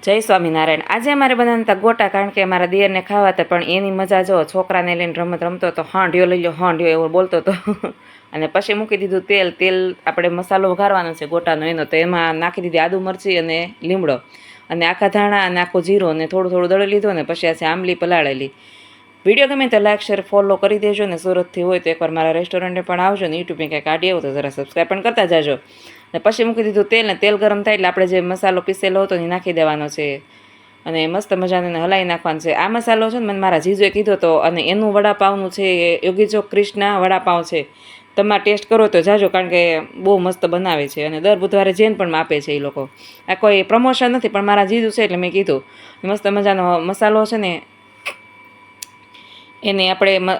જય સ્વામિનારાયણ। આજે અમારે બનાવતા હતા ગોટા, કારણ કે અમારા દિયરને ખાવા હતા, પણ એની મજા જો છોકરાને લઈને રમત રમતો તો હાંડ્યો લઈ લો હાંડ્યો એવો બોલતો હતો અને પછી મૂકી દીધું તેલ આપણે મસાલો વઘારવાનો છે ગોટાનો એનો, તો એમાં નાખી દીધી આદુ મરચી અને લીમડો અને આખા ધાણા અને આખો જીરો અને થોડું થોડું દળી લીધું ને પછી આ આંબલી પલાળેલી। વિડીયો ગમે તો લાઈક શેર ફોલો કરી દેજો ને સુરતથી હોય તો એકવાર મારા રેસ્ટોરન્ટે પણ આવજો ને યુટ્યુબે કંઈક કાઢી આવો તો જરા સબસ્ક્રાઈબ પણ કરતા જાજો। ને પછી મૂકી દીધું તેલ ને તેલ ગરમ થાય એટલે આપણે જે મસાલો પીસેલો હતો એ નાખી દેવાનો છે અને મસ્ત મજાને હલાવી નાખવાનું છે। આ મસાલો છે ને મને મારા જીજુએ કીધો હતો અને એનું વડાપાવનું છે એ યોગી ચોક ક્રિષ્ના વડાપાવ છે, તમારે ટેસ્ટ કરો તો જાજો, કારણ કે બહુ મસ્ત બનાવે છે અને દર બુધવારે જૈન પણ આપે છે એ લોકો। આ કોઈ પ્રમોશન નથી પણ મારા જીજુ છે એટલે મેં કીધું। મસ્ત મજાનો મસાલો છે ને એને આપણે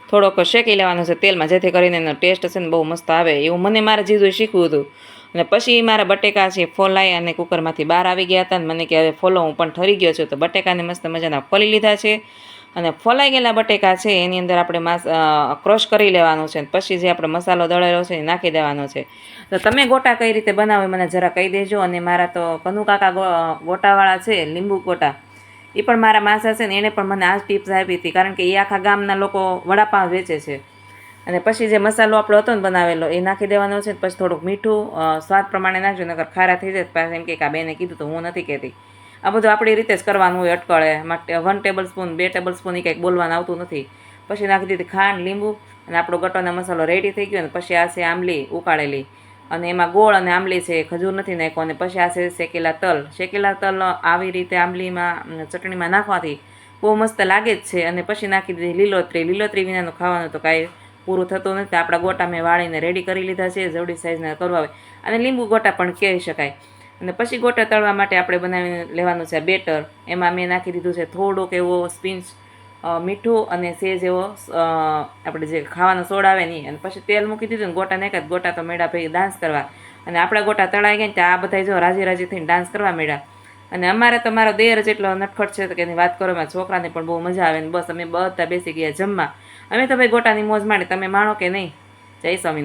થોડોક શેકી લેવાનો છે તેલમાં, જેથી કરીને એનો ટેસ્ટ છે ને બહુ મસ્ત આવે, એવું મને મારા જીજુએ શીખવું હતું। અને પછી મારા બટેકા છે ફોલાઈ અને કુકરમાંથી બહાર આવી ગયા હતા ને મને કે હવે ફોલો હું પણ ઠરી ગયો છું, તો બટેકાને મસ્ત મજાના ફોલી લીધા છે અને ફોલાઈ ગયેલા બટેકા છે એની અંદર આપણે ક્રશ કરી લેવાનું છે, પછી જે આપણે મસાલો દળેલો છે એ નાખી દેવાનો છે। તો તમે ગોટા કઈ રીતે બનાવો મને જરા કહી દેજો। અને મારા તો કનુ કાકા ગોટાવાળા છે, લીંબુ ગોટા, એ પણ મારા માસા છે ને એણે પણ મને આ ટિપ્સ આપી હતી, કારણ કે એ આખા ગામના લોકો વડાપાવ વેચે છે। અને પછી જે મસાલો આપણો હતો ને બનાવેલો એ નાખી દેવાનો છે, પછી થોડુંક મીઠું સ્વાદ પ્રમાણે નાખજો, નકર ખારા થઈ જાય પાછા એમ કે આ બેને કીધું તો હું નથી કહેતી। આ બધું આપણી રીતે જ કરવાનું હોય, અટકળે 1 ટેબલ સ્પૂન 2 ટેબલ સ્પૂન એ કંઈક બોલવાનું આવતું નથી। પછી નાખી દીધી ખાંડ લીંબુ અને આપણો ગટોનો મસાલો રેડી થઈ ગયો ને પછી આ છે આંબલી ઉકાળેલી અને એમાં ગોળ અને આંબલી છે, ખજૂર નથી નાખ્યો, અને પછી આ છે શેકેલા તલ આવી રીતે આંબલીમાં ચટણીમાં નાખવાથી બહુ મસ્ત લાગે જ છે। અને પછી નાખી દીધી લીલોતરી વિનાનું ખાવાનું તો કાંઈ પૂરું થતું નથી। આપણા ગોટા મેં વાળીને રેડી કરી લીધા છે, જવડી સાઈઝના કરવા હોય અને લીંબુ ગોટા પણ કહી શકાય। અને પછી ગોટા તળવા માટે આપણે બનાવી લેવાનું છે બેટર, એમાં મેં નાખી દીધું છે થોડોક એવો સ્પિંચ મીઠું અને સેજ એવો આપણે જે ખાવાનો સોડા આવે ને, અને પછી તેલ મૂકી દીધું ને ગોટા નાખ્યા, ગોટા તો મેળા ભાઈ ડાન્સ કરવા, અને આપણા ગોટા તળાઈ ગયા ને ત્યાં આ બધા જો રાજી થઈને ડાન્સ કરવા મેળા। અને અમારે તો મારો દેર જેટલો નટખટ છે તો કે એની વાત કરો, એમાં છોકરાને પણ બહુ મજા આવે ને બસ અમે બધા બેસી ગયા જમવા। અમે તો ભાઈ ગોટાની મોજ માણી, તમે માણો કે નહીં? જય સ્વામિનારાયણ।